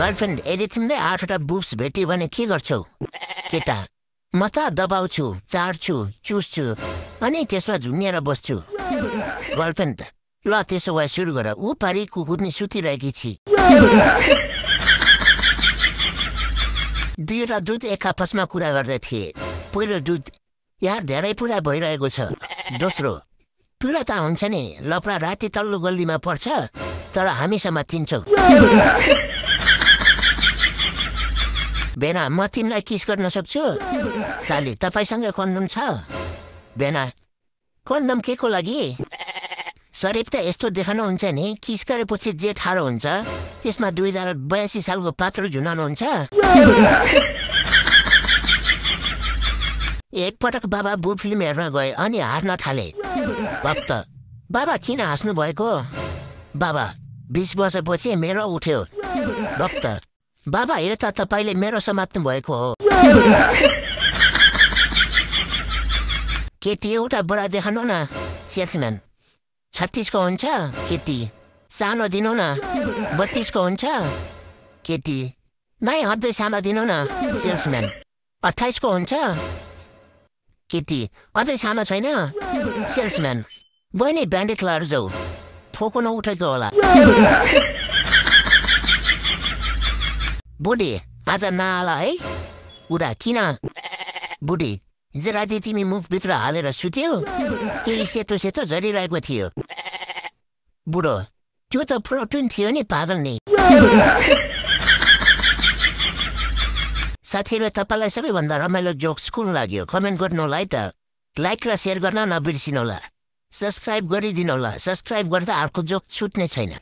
Girlfriend यदि तिमीले 8वटा boobs भेट्यो भने के गर्छौ? केटा म त दबाउँछु, चाड्छु, चुस्छु अनि त्यसमा झुन्निएर बस्छु। गर्लफ्रेन्ड ल त्यसो भए सुरु गर। ऊ पारी कुकुर्नी सुतिरहेकी छि। दुईवटा दुध एक आपसमा कुरा गर्दै थिए। पहिलो दुध यार धेरै पुरा भइरहेको छ। दोस्रो पीडा त हुन्छ नि, लपडा राति तल्लो गल्लीमा पर्छ तर हामी समातिन्छौ। बेना म तिमीलाई किस गर्न सक्छु? साली तपाईसँग कन्डम छ? बेना कन्डम के को लागि? शरीफ त यस्तो देखाउनुहुन्छ नि, किस गरेपछि जे ठाडो हुन्छ त्यसमा 2082 सालको पात्रो झुनाउनुहुन्छ। एकपटक बाबा बुट फिल्म हेर्न गए अनि हार्न थाले। भक्त बाबा किन हाँस्नु भएको? बाबा 20 वर्षपछि मेरो उठ्यो। भक्त बाबा यो त तपाईँले मेरो समात्नु भएको हो। केटी एउटा बुढा देखाउनु न। सेल्सम्यान 36 को हुन्छ। केटी सानो दिनु न। 32 को हुन्छ। केटी नै अझै सानो दिनु न। सेल्सम्यान 28 को हुन्छ। केटी अझै सानो छैन। सेल्सम्यान बहिनी ब्यान्डेज लाएर जाऊ, फोको नउठेको होला। बुढी आज नआला है? बुढा किन? बुढी हिजो राति तिमी मुखभित्र हालेर सुत्यो, केही सेतो सेतो झरिरहेको थियो। बुढो त्यो त प्रोटिन थियो नि पागल नि। साथीहरू तपाईँलाई सबैभन्दा रमाइलो जोक्स कुन लाग्यो कमेन्ट गर्नु होला है त। लाइक र सेयर गर्न नबिर्सिनु होला। सब्सक्राइब गरिदिनु होला। सब्सक्राइब गर्दा अर्को जोक छुट्ने छैन।